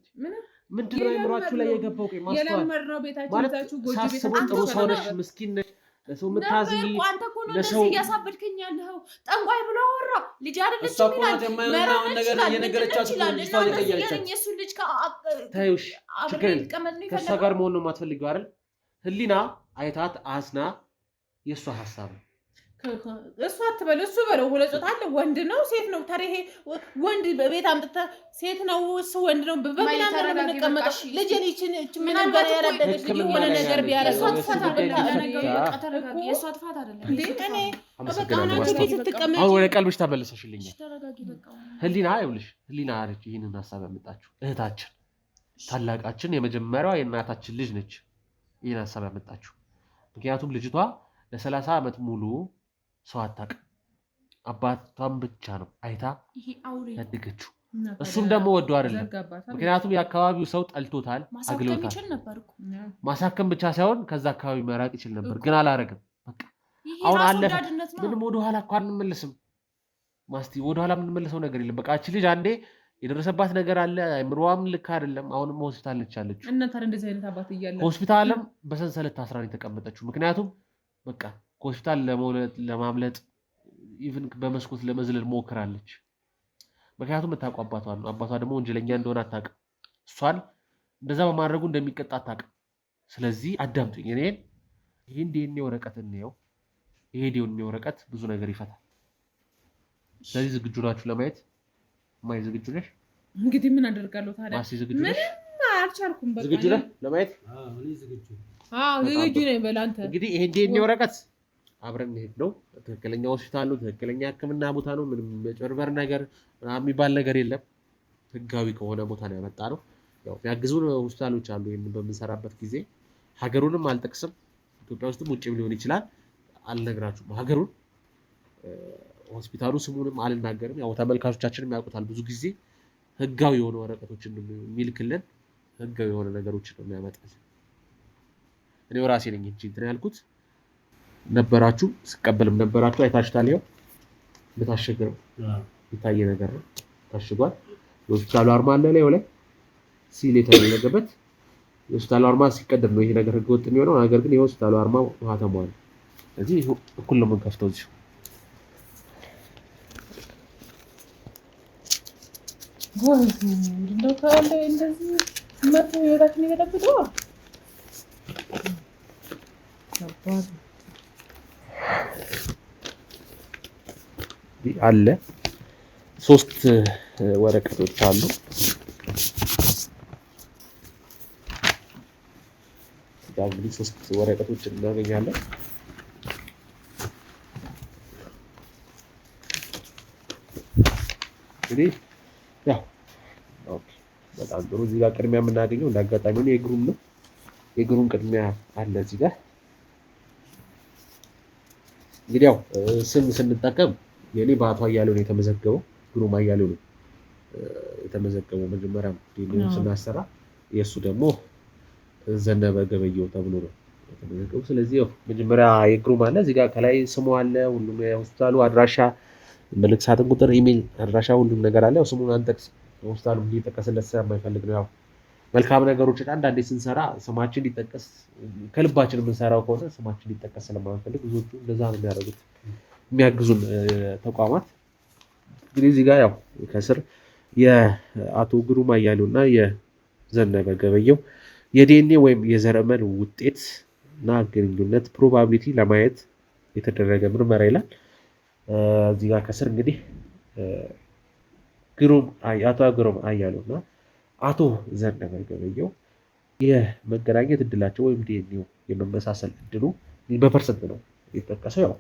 ምንድን ነው አይምሯችሁ ላይ የገባው? ቆይ ማስተዋል የለመድነው ቤታችሁ ጎጆ ቤታችሁ ጥሩ ሰው ነሽ፣ ምስኪን ነሽ፣ ለሰው የምታዝኝ አንተ እኮ ነው እንደዚህ እያሳበድከኝ ያለኸው። ጠንቋይ ብሎ አወራ። ልጅ አይደለች ይላል የማይሆን ነገር እየነገረቻችሁ ልጅቷን የቀየረቻችሁ የእሱ ልጅ ታዩሽ። ችግር ከእሷ ጋር መሆን ነው የማትፈልጊው አይደል? ህሊና አይታት አዝና የእሷ ሀሳብ ነው። እሱ አትበል እሱ በለው። ሁለት ጾታ አለ፣ ወንድ ነው ሴት ነው። ታዲያ ይሄ ወንድ በቤት አምጥተህ ሴት ነው እሱ ወንድ ነው በምናምን ነው የምንቀመጠው? ልጄን ይችን ምን ነገር ያረደች የሆነ ነገር ቢያረግ የእሷ ጥፋት አይደለም። አሁን ወደ ቀልብሽ ተመለሰሽልኛል። ህሊና ይኸውልሽ፣ ህሊና አለች ይህንን ሀሳብ ያመጣችው እህታችን፣ ታላቃችን፣ የመጀመሪያዋ የእናታችን ልጅ ነች ይህን ሀሳብ ያመጣችው። ምክንያቱም ልጅቷ ለ30 ዓመት ሙሉ ሰው አታውቅም። አባቷን ብቻ ነው አይታ ያደገችው። እሱም ደግሞ ወዶ አይደለም። ምክንያቱም የአካባቢው ሰው ጠልቶታል፣ አግሎታል። ማሳከም ብቻ ሳይሆን ከዛ አካባቢ መራቅ ይችል ነበር፣ ግን አላረግም። በቃ አሁን አለፈ። ምንም ወደኋላ እኮ አንመለስም። ማስቲ ወደኋላ የምንመለሰው ነገር የለም። በቃ እቺ ልጅ አንዴ የደረሰባት ነገር አለ። አይምሮዋም ልክ አይደለም። አሁንም ሆስፒታል ነች ያለችው። ሆስፒታልም በሰንሰለት ታስራ ነው የተቀመጠችው። ምክንያቱም በቃ ከሆስፒታል ለማምለጥ ኢቭን በመስኮት ለመዝለል ሞክራለች። ምክንያቱም የምታውቀው አባቷን ነው። አባቷ ደግሞ ወንጀለኛ እንደሆነ አታውቅም። እሷን እንደዛ በማድረጉ እንደሚቀጣ አታውቅም። ስለዚህ አዳምጡኝ። እኔን ይህን ዲኤንኤ ወረቀት እንየው። ይሄ ዲኤንኤ ወረቀት ብዙ ነገር ይፈታል። ስለዚህ ዝግጁ ናችሁ ለማየት? ማይ ዝግጁ ነሽ? እንግዲህ ምን አደርጋለሁ ታዲያ? ማሲ ዝግጁ ነሽ? አልቻልኩም። በቃ ዝግጁ ነህ ለማየት? እኔ ዝግጁ ዝግጁ ነኝ። በላንተ እንግዲህ ይሄ ዲኤንኤ ወረቀት አብረን እንሄድ ነው። ትክክለኛ ሆስፒታል ነው፣ ትክክለኛ ሕክምና ቦታ ነው። ምንም መጨርበር ነገር የሚባል ነገር የለም። ህጋዊ ከሆነ ቦታ ነው ያመጣ ነው። ያው የሚያግዙን ሆስፒታሎች አሉ። ይሄንን በምንሰራበት ጊዜ ሀገሩንም አልጠቅስም፣ ኢትዮጵያ ውስጥም ውጭም ሊሆን ይችላል። አልነግራችሁም ሀገሩን፣ ሆስፒታሉ ስሙንም አልናገርም። ያው ተመልካቾቻችንም ያውቁታል። ብዙ ጊዜ ህጋዊ የሆነ ወረቀቶችን የሚልክልን ህጋዊ የሆነ ነገሮችን ነው የሚያመጣል። እኔ ራሴ ነኝ እንጂ እንትን ያልኩት። ነበራችሁ ስቀበልም ነበራችሁ። አይታችሁታል። ይኸው በታሸገ ነው የታየ ነገር ነው። ታሽጓል። የሆስፒታሉ አርማ አለ ላይ ሲል የተደረገበት የሆስፒታሉ አርማ ሲቀደም ነው ይሄ ነገር ህገወጥ የሚሆነው። ነገር ግን የሆስፒታሉ አርማ ማህተሙ አለ። ስለዚህ እኩል ነው የምንከፍተው እዚህ እንደው ካለ እንደዚህ መጥቶ የራስን ይገለብጠው አለ 3 ወረቀቶች አሉ። እንግዲህ 3 ወረቀቶች እናገኛለን። እንግዲህ ያው ኦኬ በጣም ጥሩ። እዚህ ጋር ቅድሚያ የምናገኘው እንዳጋጣሚ ነው የግሩም ነው። የግሩም ቅድሚያ አለ እዚህ ጋር። እንግዲህ ያው ስም ስንጠቀም የኔ በአቶ አያሌው ነው የተመዘገበው፣ ግሩም አያሌው ነው የተመዘገበው መጀመሪያ ስናሰራ። የእሱ ደግሞ ዘነበ ገበየው ተብሎ ነው የተመዘገበው። ስለዚህ ያው መጀመሪያ የግሩም አለ እዚህ ጋር፣ ከላይ ስሙ አለ፣ ሁሉም የሆስፒታሉ አድራሻ፣ መልክ ሳጥን ቁጥር፣ ኢሜል አድራሻ፣ ሁሉም ነገር አለ። ያው ስሙን አንጠቅስ ሆስፒታሉ እንዲጠቀስለት ስለማይፈልግ ነው። ያው መልካም ነገሮችን አንዳንዴ ስንሰራ ስማችን እንዲጠቀስ ከልባችን የምንሰራው ከሆነ ስማችን እንዲጠቀስ ስለማይፈልግ ብዙዎቹ እንደዛ ነው የሚያደርጉት የሚያግዙን ተቋማት። እንግዲህ እዚህ ጋር ያው ከስር የአቶ ግሩም አያሌውና የዘነበ ገበየው የዲኤንኤ ወይም የዘረመል ውጤት እና ግንኙነት ፕሮባቢሊቲ ለማየት የተደረገ ምርመራ ይላል። እዚህ ጋር ከስር እንግዲህ አቶ ግሩም አያሌውና አቶ ዘነበ ገበየው የመገናኘት እድላቸው ወይም ዲኤንኤው የመመሳሰል እድሉ በፐርሰንት ነው የተጠቀሰው።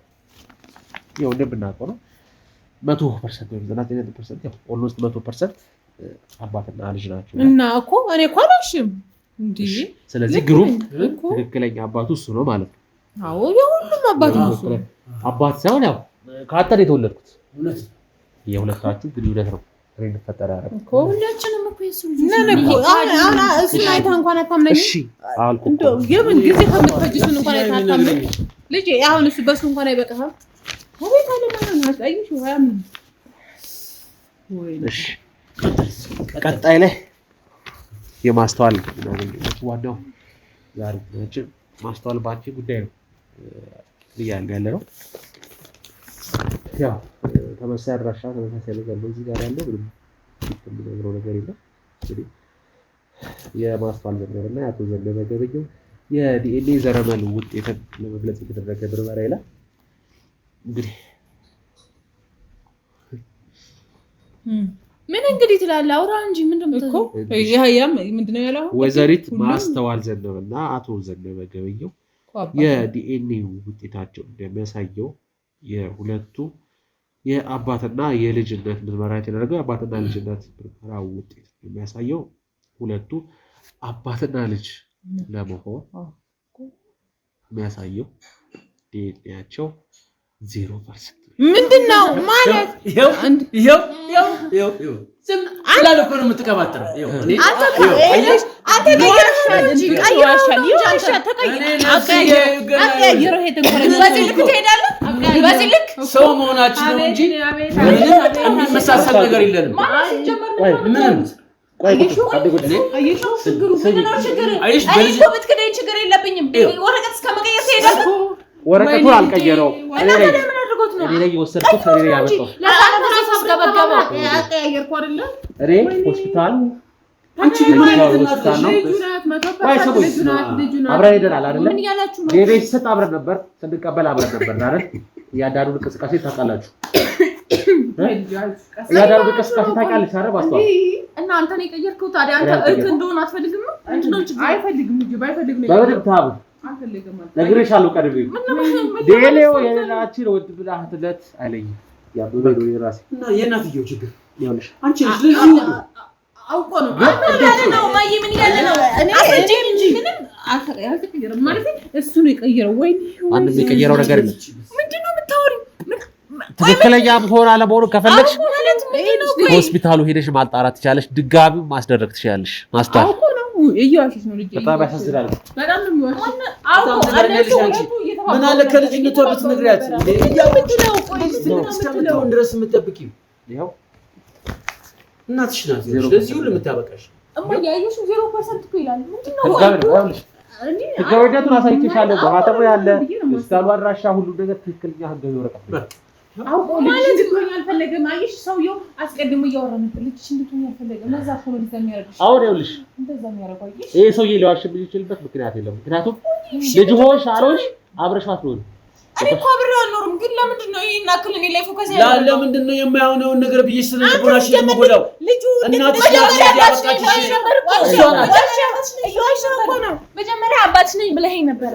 ያው እንደምናውቀው ነው 100% ወይም 99% ያው ኦልሞስት 100% አባትና ልጅ ናቸው እና እኮ እኔ እኮ አላሽም እንዴ። ስለዚህ ግሩም ትክክለኛ አባቱ እሱ ነው ማለት ነው። አዎ የሁሉም አባቱ ነው እሱ። አባት ሳይሆን ያው ከአንተ የተወለድኩት የሁለታችሁ ግንኙነት ነው እንፈጠር ያደረገ እኮ ሁላችንም እኮ እሱ እሱ አይታ እንኳን አታምነኝ። እሺ አልኩ እኮ የምን ጊዜ ከምትፈጅሱን እንኳን አይታ አታምነኝ ልጅ። አሁን እሱ በሱ እንኳን አይበቃም። አቤት አለ ማለት ነው። አይሽ ወይ እሺ ቀጣይ ላይ የማስተዋል ዋናው ዛሬ ማስተዋል ባንቺ ጉዳይ ነው ያለ ነው። ያው ተመሳሳይ አድራሻ ተመሳሳይ ነገር ነው እዚህ ጋር ያለው ምንም የሚነግረው ነገር የለም። እንግዲህ የማስተዋል ዘነበና የአቶ ዘነበ ገበየው የዲኤንኤ ዘረመል ውጤትን ለመግለጽ የተደረገ ምርመራ ይላል። እንግዲህ ምን እንግዲህ ትላለህ? አውራ እንጂ ምንድነው እኮ ያያም ምንድነው ያለው? ወይዘሪት ማስተዋል ዘነበና አቶ ዘነበ ገበየው የዲኤንኤ ውጤታቸው እንደሚያሳየው የሁለቱ የአባትና የልጅነት ምርመራ የተደረገው የአባትና ልጅነት ምርመራ ውጤት የሚያሳየው ሁለቱ አባትና ልጅ ለመሆን የሚያሳየው ዲኤንኤያቸው 0% ምንድነው ማለት? ይሄው ዝም ብላለ እኮ ነው የምትቀባጥረው። ሰው መሆናችን ነው እንጂ የሚመሳሰል ነገር የለንም። ወረቀቱን አልቀየረው እኔ ላይ የወሰድኩት እኔ ላይ ያመጣው እኔ ሆስፒታል አብረን ሄደናል አይደለ? ዴሬ ሲሰጥ አብረን ነበር፣ ስንቀበል አብረን ነበር አይደል? እያንዳንዱን እንቅስቃሴ ታውቃላችሁ። እያንዳንዱን እንቅስቃሴ ታውቃለች አይደል? ባስተዋል እና አንተ ነው የቀየርከው። ታዲያ አንተ እርክ እንደሆነ አትፈልግም ነው? ምንድነው ችግር? አይፈልግም እንጂ ባይፈልግ ነው በደንብ ታብ ነግሬሻለሁ። ቀድሜ ዴሌው የሌላችን ወድ ብላህትለት አይለኝም። ያበበ ነው የራሴ እና የእናትየው ችግር ይኸውልሽ አንቺ ልጅ አውቆ ነው ነው ማይ ምን ያለ ነው? እኔ እንጂ ምንም አልተቀየረም ማለት እሱ ነው የቀየረው። ወይ አንድ የቀየረው ነገር የለም። ምንድነው የምታወሪው? ትክክለኛ መሆን አለመሆኑ ከፈለግሽ ሆስፒታሉ ሄደሽ ማጣራት ትችያለሽ። ድጋሚ ማስደረግ ትችያለሽ። ማስተዋል አውቆ ነው እያዋሽሽ ነው ልጅ። በጣም ያሳዝናል። በጣም ነው የሚዋሽሽ። ምን አለ ከልጅነቷ ብትነግሪያት እንዴ? እያወቅሽው እስከምትሆን ድረስ የምትጠብቂው ይኸው እናትሽ ናት። ስለዚህ ሁሉ የምታበቃሽ እማዬ ያየሽው 0% እኮ ይላል። ምንድነው ህጋዊነቱን አሳይቼሻለሁ። በማተሙ ያለ እስካሉ አድራሻ ሁሉ ነገር ትክክለኛ ህጋዊ ወረቀት ነው። አውቆ ማለት ነው ያልፈለገም። አየሽ ሰውየው አስቀድሞ እያወራ ነበር። ልጅ እንድትሆን ያልፈለገም ለዛ እኮ ነው እንደሚያደርግሽ። አሁን ይኸውልሽ እንደዛ የሚያደርገው አየሽ። ይሄ ሰውዬ ሊዋሽብኝ ይችላልበት ምክንያት የለም። ምክንያቱም ልጅ ሆንሽ አልሆንሽ አብረሻት ነው። እኔ እኮ አብሬው አልኖርም፣ ግን ለምንድን ነው ይሄን አክል እኔ ላይ ፎከስ ያደረገው? ለምንድን ነው የማይሆነውን ነገር ብዬሽ ስለነበራሽ የምጎዳው? ልጁ መጀመሪያ አባትሽ ነኝ ብለኸኝ ነበረ።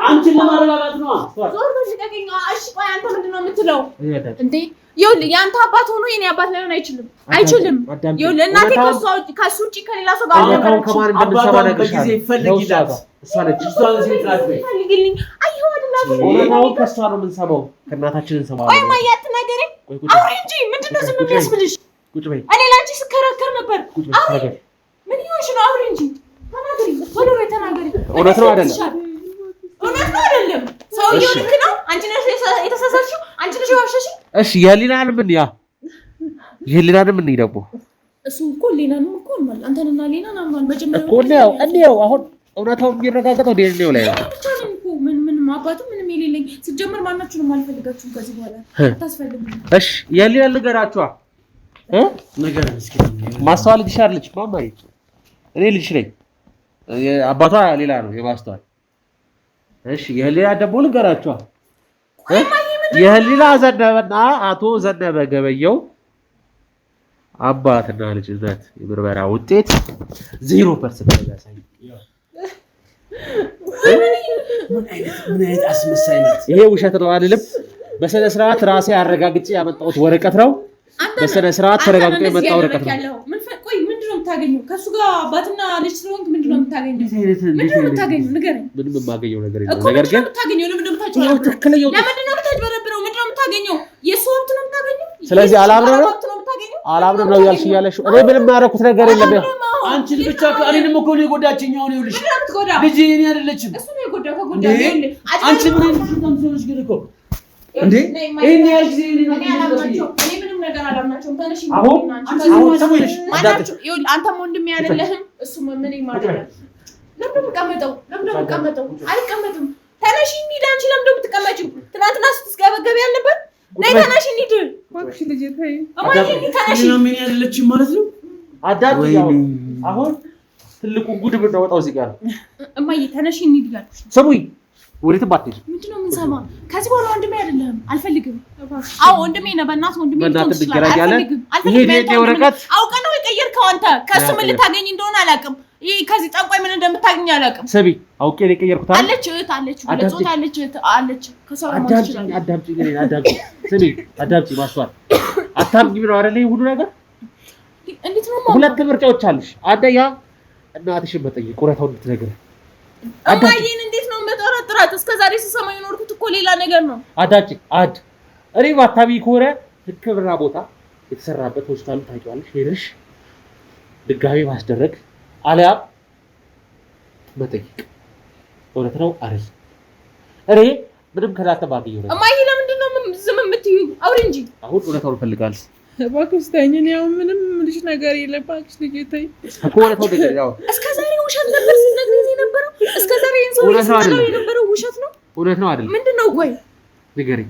አንቺን ለማረጋጋት ነው። ዞር በል ልቀቀኝ። እሺ ቆይ አንተ ምንድን ነው የምትለው እንዴ? ይኸውልህ የአንተ አባት ሆኖ የኔ አባት ላይሆን አይችልም። ይኸውልህ እናቴ ከሱ ውጪ ከሌላ ሰው ጋር ጊዜ ይፈልግላት ፈልግልኝ። አይሆን አይደለም ከሷ ነው የምንሰማው፣ ከእናታችን እንሰማለን። ቆይ ማያት ነገረኝ አውሪ እንጂ ምንድነው ዝም የሚያስብልሽ? ቁጭ በይ። እኔ ላንቺ ስከራከር ነበር። አውሪ ምን ይሆንሽ ነው? አውሪ እንጂ ተናገሪ፣ ወደ ወይ ተናገሪ። እውነት ነው አይደለም? እውነት ነው አይደለም? ሰውዬው ልክ ነው። አንቺ ነሽ የተሳሳችው፣ አንቺ ነሽ የዋሸሽኝ። እሺ የሊናን ምን ያ የሊናን ምን ደግሞ እሱ እኮ ሊናንም እኮ ማለት አንተንና ሊናን አማን መጀመሪያ እኮ ነው አሁን እውነታው የሚረጋገጠው ዲኤንኤው ላይ ነው። ምንም አባቱ ምንም የሌለኝ ሲጀመር ማናችሁንም አልፈልጋችሁም ከዚህ በኋላ ታስፈልጉ። እሺ የሊናን ንገራችኋ ነገር እስኪ ማስተዋል ልጅሽ አይደለች ማማዬ፣ እኔ ልጅሽ ነኝ። አባቷ ሌላ ነው የማስተዋል። እሺ የሊና ደግሞ ንገራችኋ የሊና ዘነበና አቶ ዘነበ ገበየው አባትና ልጅነት የምርመራ ውጤት 0% ያሳይ። ምን አይነት አስመሳይ ናት! ይሄ ውሸት ነው አይደለም? በስነ ስርዓት ራሴ አረጋግጬ ያመጣሁት ወረቀት ነው። በስነ ስርዓት ተረጋግጦ የመጣ ወረቀት ነው። ቆይ ምንድነው የምታገኘው? ከሱ ጋር አባትና ልጅ ስለሆንክ ምንድነው የምታገኘው? ምንድነው የምታገኘው? ንገረኝ። ምንም የማገኘው ነገር የለም። ነገር ግን የምታገኘው ለምንድነው የምታጭበረብረው? ለምንድነው የምታጭበረብረው? ምንድነው የምታገኘው? የሱ ወቅት ነው የምታገኘው። ስለዚህ አላምነው ነው ያልሽ እያለሽ እኔ ምንም ያደረኩት ነገር የለም። አንቺን ብቻ እኔንም እኮ ነው የጎዳችኝ። አሁን ይኸውልሽ ልጅ እኔ አይደለችም እሱ ነው የጎዳው። ከጎዳው አንቺ ምን አይነት ግን እኮ እንዴ እኔ ያልሽ እኔ ምንም ነገር አላምናቸውም። ተነሽ አሁን ሰሞንሽ አንተም ወንድሜ አይደለህም። እሱ ምን ይማደላል? ለምን ተቀመጠው? አይቀመጥም። ተነሽ እንሂድ። አንቺ ለምን የምትቀመጪው? ትናንትና ስትስገበገቢ ያለበት ነይ ተነሽ እንሂድ። እባክሽ ልጄ ተይ። እማዬ ተነሽ። ምን አይደለችም ማለት ነው። አዳት አሁን ትልቁ ጉድ ብናወጣው እዚህ ጋር እማዬ ተነሽ እንሂድ እያልኩሽ ነው። ስሙኝ፣ ወዴትም አትሄጂም። ምንድነው የምንሰማ? ከዚህ በኋላ ወንድሜ አይደለም። አልፈልግም። አዎ ወንድሜ ነው። በእናት ወንድሜ ነው። ይሄ ወረቀት አውቀህ ነው የቀየርከው አንተ። ከሱ ምን ልታገኝ እንደሆነ አላውቅም። ይሄ ከዚህ ጠንቋይ ምን እንደምታገኝ አላውቅም። ስሚ፣ አውቄ ነው የቀየርኩት። አለች እህት አለች ከሰው ማለት ይችላል። አዳምጪ። ስሚ፣ አዳምጪ። ማስተዋል አታምኚም ነው አይደል? ይሄ ሁሉ ነገር እንዴት ነው? ሁለት ምርጫዎች አሉሽ። አንደኛ እናትሽን መጠየቅ፣ እውነታውን እንድትነግረኝ። እማዬን እንዴት ነው መጠራጥራት? እስከዛሬ ስሰማ የኖርኩት እኮ ሌላ ነገር ነው። አዳምጪ። እኔ ባታሚ ከሆነ ሕክምና ቦታ የተሰራበት ሆስፒታሉ ታውቂዋለሽ፣ ሄደሽ ድጋሚ ማስደረግ አልያም መጠየቅ። እውነት ነው አይደል? እኔ ምንም ከናንተ ማግኘው ነገር እማዬ፣ ለምንድን ነው ዝም የምትይው? አውሪ እንጂ። አሁን እውነታውን እፈልጋለሁ። እባክሽ ተይኝ። እኔ አሁን ምንም ልጅ ነገር የለም። እባክሽ ልጄ ተይ። እውነታው ነገር ያው እስከዛሬ ውሸት ነበር ስትነግሪኝ የነበረው። እስከዛሬ ሰው ይሰራው የነበረው ውሸት ነው። እውነት ነው አይደል? ምንድነው? ቆይ ንገሪኝ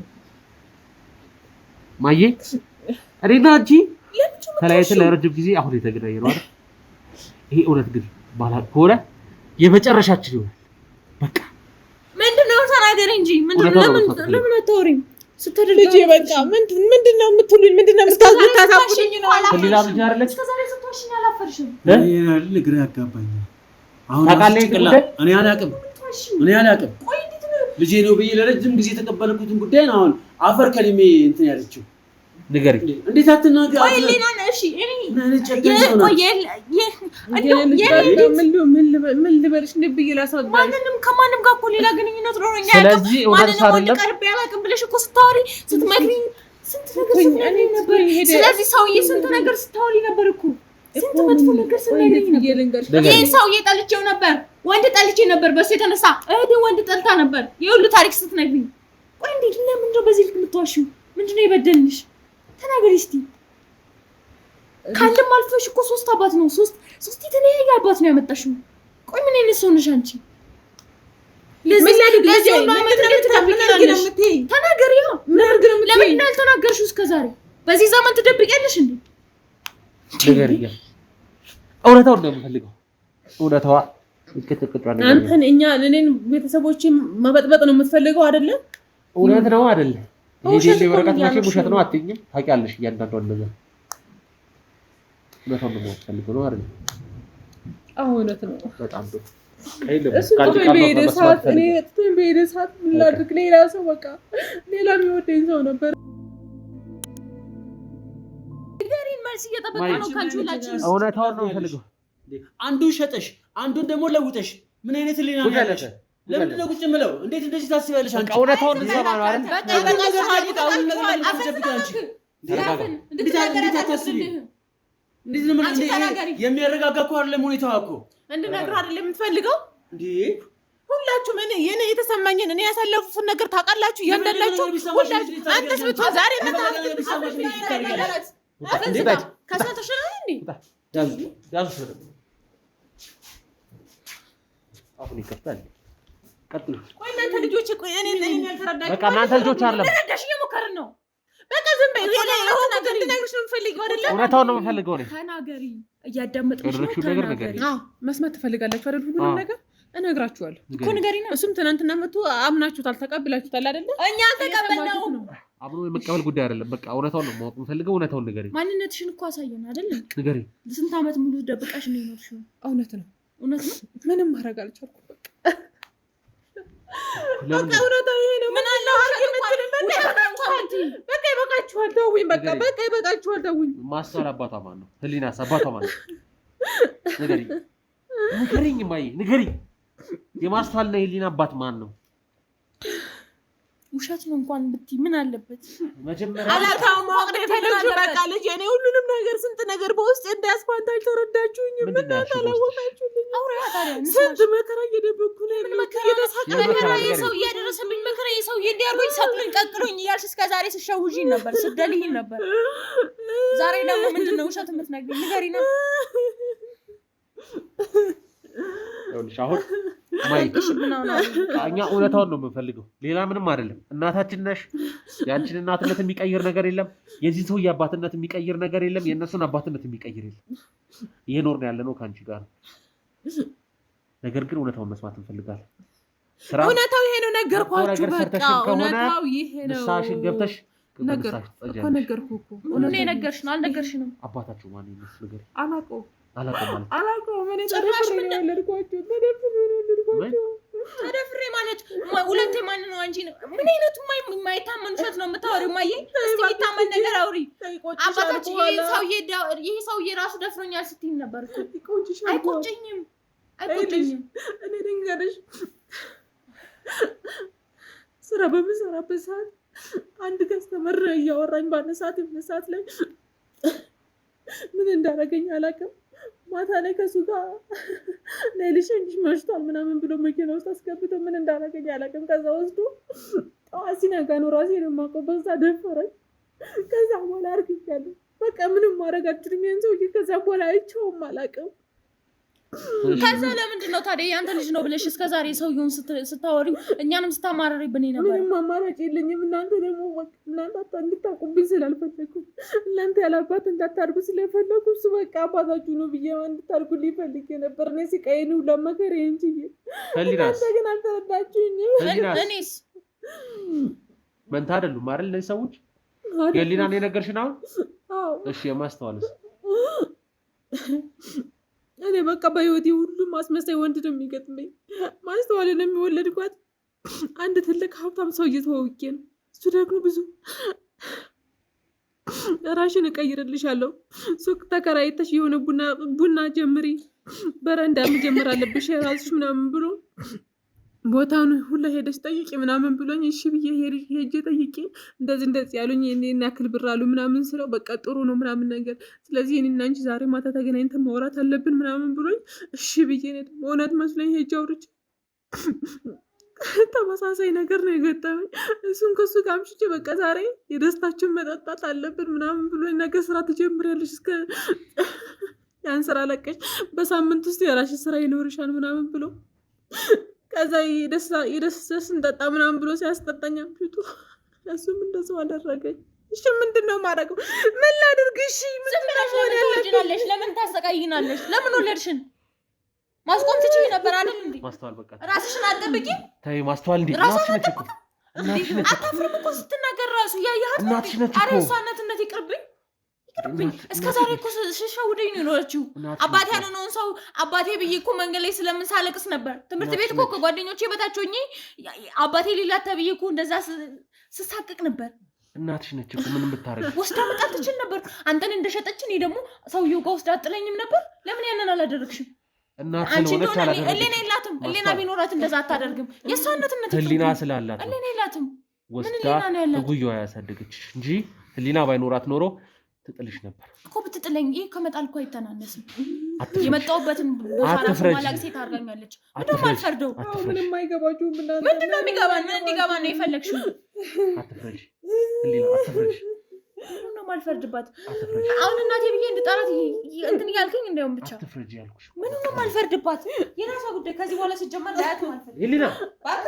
ማዬ። እኔና አንቺ ተለያይተን ለረጅም ጊዜ አሁን የተገናኘን ነው አይደል? ይሄ እውነት ግን ባላቅ ከሆነ የመጨረሻችን ይሆናል። በቃ ምንድነው? ተናገሪ እንጂ። ለምን አታወሪኝ? ልጄ በቃ ምንድነው የምትሉኝ? ምንድነው የምታታቁኝ? ሌላ ልጅ አይደለች። እስከዛሬ ስትዋሽኝ አላፈርሽም። ግራ ያጋባኛል። አሁን እኔ አላቅም ልጄ ነው ብዬ ለረጅም ጊዜ የተቀበልኩትን ጉዳይ ነው አሁን አፈር ከልሜ እንትን ያለችው። ንገሪኝ። እንዴት አትናገር? ቆይ ሌላ ነው። እሺ እኔ ምን ልበልሽ? ብዬ ላስረዳሽ። ከማንም ጋር እኮ ሌላ ግንኙነት ኖሮኝ ስለዚህ እውነት አይደለም። ቀርቤ አላውቅም ብለሽ እኮ ስታወሪ ስትመክሪኝ ስንት ነገር ስትነግሪኝ ነበር። ስለዚህ ሰውዬ ስንት ነገር ስታወሪ ነበር እኮ ስንት መጥፎ ነገር ስትነግሪኝ ነበር። ይሄን ሰውዬ ጠልቼው ነበር። ወንድ ጠልቼ ነበር። በሱ የተነሳ እህቴ ወንድ ጠልታ ነበር። የሁሉ ታሪክ ስትነግሪኝ፣ ቆይ እንዴት ለምንድን ነው በዚህ ልክ የምትዋሺው? ምንድን ነው የበደልንሽ? ተናገሪ እስቲ። ከአንድም አልፈሽ እኮ 3 አባት ነው 3 የተለያየ አባት ነው ያመጣሽው። ቆይ ምን አይነት ሰው ነሽ አንቺ? ተናገሪ። ለምን አልተናገርሽው እስከዛሬ? በዚህ ዘመን ትደብቂያለሽ እንዴ? እውነታውን ነው የምፈልገው። እውነታዋ አንተን እኔን ቤተሰቦችን መበጥበጥ ነው የምትፈልገው አይደለ? እውነት ነው አይደለ? ይሄ ወረቀት መቼም ውሸት ነው አትይኝም። ታውቂያለሽ እያንዳንዷን ነገር እውነታውን ነው የምፈልገው ነው አይደለ? አዎ እውነት ነው። በጣም ጥሩ። በሄደ ሰዓት ምን ላድርግ? ሌላ ሰው በቃ ሌላ የሚወደኝ ሰው ነበር። እውነታውን ነው የምፈልገው። አንዱን ሸጠሽ አንዱን ደግሞ ለውጠሽ ምን አይነት ሊና ያለሽ? ለምንድን ነው ቁጭ የምለው? እንዴት እንደዚህ ታስቢያለሽ አንቺ? እውነታውን እንሰማ ነው አይደል? የሚያረጋጋ እኮ አይደለም ሁኔታዋ እኮ። እንድነግርህ አይደለም የምትፈልገው እንዴ? ሁላችሁም እኔ የተሰማኝን እኔ ያሳለፉትን ነገር ታውቃላችሁ። እያንዳንዳችሁ ሁላችሁ አንተስ ብትሆን ዛሬ አሁን ይከፍታል። ቀጥሉ። ቆይ እናንተ ልጆች እኔ ያልተረዳችሁ በቃ እናንተ ልጆች አይደለም ተረዳሽ እየሞከርን ነው። በቃ ዝም በይ። እንድነግርሽ ነው የምፈልገው አይደለ? እውነታውን ነው የምፈልገው እኔ። ተናገሪ። እያዳመጥሽ ነው። ተናገሪ። መስማት ትፈልጋላችሁ አይደል? ሁሉንም ነገር እነግራችኋለሁ እኮ ንገሪና። እሱም ትናንትና መጥቶ አምናችሁታል፣ ተቀብላችሁታል አይደለ? እኛ ተቀበልነው። አብሮ የመቀበል ጉዳይ አይደለም። በቃ እውነታውን ነው ማወቅ የምፈልገው። እውነታውን ንገሪኝ። ማንነትሽን እኮ አሳየን አይደል? ንገሪኝ። ስንት ዓመት ሙሉ ደብቀሽ ነው የኖርሽው? እውነት ነው። እውነት ነው። ምንም ማድረግ አልቻልኩም። በቃ እውነታው ይሄ ነው። ምን አለ በቃ ይበቃችኋል፣ ተውኝ። በቃ ይበቃችኋል፣ ተውኝ። ማስተዋል አባቷ ማን ነው? ህሊናስ አባቷ ማን ነው? ንገሪኝ ማይ ንገሪኝ። የማስተዋልና የህሊና አባት ማን ነው? ውሸት ነው እንኳን ብትይ ምን አለበት? መጀመሪያ አላታው ማወቅ የፈለግሽው በቃ ልጅ እኔ ሁሉንም ነገር ስንት ነገር በውስጥ እንዳያስፋንታችሁ ተረዳችሁኝ። ምን ታላወቃችሁልኝ? ስንት መከራ እየደበኩ ነው መከራ የሰው እያደረሰብኝ መከራ የሰው እንዲያርጉኝ ሰጥልኝ ቀቅሉኝ እያልሽ እስከዛሬ ስሸውዥኝ ነበር፣ ስደልኝ ነበር። ዛሬ ደግሞ ምንድነው ውሸት የምትነግሪኝ? ንገሪኝ ነው ይኸውልሽ አሁን እኛ እውነታውን ነው የምንፈልገው፣ ሌላ ምንም አይደለም። እናታችን ነሽ። የአንቺን እናትነት የሚቀይር ነገር የለም። የዚህ ሰውዬ አባትነት የሚቀይር ነገር የለም። የእነሱን አባትነት የሚቀይር የለም። እየኖርን ያለ ነው ከአንቺ ጋር። ነገር ግን እውነታውን መስማት እንፈልጋለን። እውነታው ይሄ ነው ነገርኳችሁ። በቃ እውነታው ይሄ ነው። ንስሐሽን ገብተሽ ነገርኩ እኮ እኔ ነገርሽ ነው አልነገርሽንም? አባታችሁ ማን ይመስል ነገር አላውቀውም። እኔ ጭራሽ ምን ወለድኳችሁ? ተደፍሬ ማለት ሁለቴ ማን ነው አንቺ? ምን አይነቱ የማይታመን ውሸት ነው የምታወሪው? ማየ እስቲ የሚታመን ነገር አውሪ። አባታችን ይሄ ሰውዬ ራሱ ደፍሮኛል ስትይኝ ነበር እኮ። አይቆጨኝም። እኔ ልንገርሽ፣ ስራ በምሰራበት ሰዓት አንድ ከስተመር እያወራኝ ባለ ሰዓት ላይ ምን እንዳደረገኝ አላውቅም። ማታ ላይ ከሱ ጋር ሌሊሽ እንጂ መሽቷል ምናምን ብሎ መኪና ውስጥ አስገብቶ ምን እንዳደረገኝ አላውቅም። ከዛ ወስዶ ጠዋት ሲነጋ ነው ራሴን የማውቀው። በዛ ደፈረኝ። ከዛ በኋላ አርግቻለሁ። በቃ ምንም ማድረግ አልችልም። ያን ሰውዬ ከዛ በኋላ አይቼውም አላውቅም። ከዛ ለምንድን ነው ታዲያ ያንተ ልጅ ነው ብለሽ እስከዛሬ ሰውዬውን ስታወሪው እኛንም ስታማረሪብን ነበር? ምንም አማራጭ የለኝም። እናንተ ደግሞ እናንተ እንድታውቁብኝ ስላልፈለኩ፣ እናንተ ያላባት እንዳታርጉ ስለፈለኩ እሱ በቃ አባታችሁ ነው ብዬ እንድታርጉልኝ ፈልጌ ነበር። እኔ ስቃዬን ሁሉ መከራዬን ችዬ፣ እናንተ ግን አልተረዳችሁኝም። እኔስ መንታ አይደሉም አይደል እነዚህ ሰዎች? ገሊናን የነገርሽን አሁን? እሺ የማስተዋልስ እኔ በቃ በህይወቴ ሁሉም አስመሳይ ወንድ ነው የሚገጥመኝ። ማስተዋልን የሚወለድኳት አንድ ትልቅ ሀብታም ሰው እየተዋወቄ ነው። እሱ ደግሞ ብዙ ራሽን እቀይርልሻለሁ፣ ሱቅ ተከራይተሽ የሆነ ቡና ጀምሪ፣ በረንዳ መጀመር አለብሽ የራስሽ ምናምን ብሎ ቦታውን ሁላ ሄደሽ ጠይቂ ምናምን ብሎኝ እሺ ብዬ ሄጄ ጠይቄ እንደዚህ ያሉኝ እኔን ያክል ብር አሉ ምናምን ስለው በቃ ጥሩ ነው ምናምን ነገር፣ ስለዚህ እኔና አንቺ ዛሬ ማታ ተገናኝተን ማውራት አለብን ምናምን ብሎኝ እሺ ብዬ ነው እውነት መስሎኝ ሄጄ አውርቼ ተመሳሳይ ነገር ነው የገጠመኝ። እሱን ከሱ ጋር አምሽቼ በቃ ዛሬ የደስታችን መጠጣት አለብን ምናምን ብሎ ነገ ስራ ትጀምሪያለሽ እስከ ያን ስራ ለቀሽ በሳምንት ውስጥ የራሽ ስራ ይኖርሻል ምናምን ብሎ ከዛ የደስታ ስንጠጣ ምናምን ብሎ ሲያስጠጣኝ አምሽቶ እሱም እንደዛው አደረገኝ። እሺ ምንድነው ማድረገው? ምን ላድርግ? እሺ ምንድነው ወለድሽ? ለምን ታሰቃይናለሽ? ለምን ወለድሽን? ማስቆም ትችይ ነበር አይደል እንዴ? ማስተዋል በቃ ራስሽን አትጠብቂ። ተይ ማስተዋል እንዴ? እናትሽ ነች። አታፍርም እኮ ስትናገር ራሱ ያያት እናትሽ ነች እኮ። ኧረ እሷ እናትነት ይቅርብኝ። እስከ ዛሬ እኮ ሸውደኝ ነው የኖረችው። አባቴ ያልሆነውን ሰው አባቴ ብዬ እኮ መንገድ ላይ ስለምንሳለቅስ ነበር። ትምህርት ቤት እኮ ከጓደኞቼ በታች ሆኜ አባቴ ሌላ ተብዬ እኮ እንደዛ ስሳቅቅ ነበር። እናትሽ ነች እኮ ምንም ብታረግ ወስዳ መጣት ትችል ነበር። አንተን እንደሸጠች እኔ ደግሞ ሰውየው ጋር ወስዳ አጥለኝም ነበር። ለምን ያንን አላደረግሽም? እናት አንቺ ስለሆነች እንደሆነ አላደረገችም። ህሊና የላትም። ህሊና ቢኖራት እንደዛ አታደርግም። የእሷ እናትነት ህሊና ስላላት ህሊና የላትም። ወስዳ ጉያዋ ያሳደገችሽ እንጂ ህሊና ባይኖራት ኖሮ ትጥልሽ ነበር እኮ። ብትጥለኝ ይህ ከመጣል እኮ አይተናነስም። የመጣሁበትን ራሱ ማላቅ ሴት አድርጋኛለች። ምንም አልፈርደው። ምንም አይገባችሁም። ምንድን ነው የሚገባን? ምን እንዲገባ ነው የፈለግሽው? አትፍረጂ ህሊና አትፍረጂ። ምንም ነው ማልፈርድባት። አሁን እናቴ ብዬ እንድጠራት እንትን እያልከኝ እንደውም ብቻ አትፍረጂ ያልኩሽ። ምንም ነው ማልፈርድባት። የራሷ ጉዳይ። ከዚህ በኋላ ሲጀመር ላያት ማልፈርድ ህሊና ባካ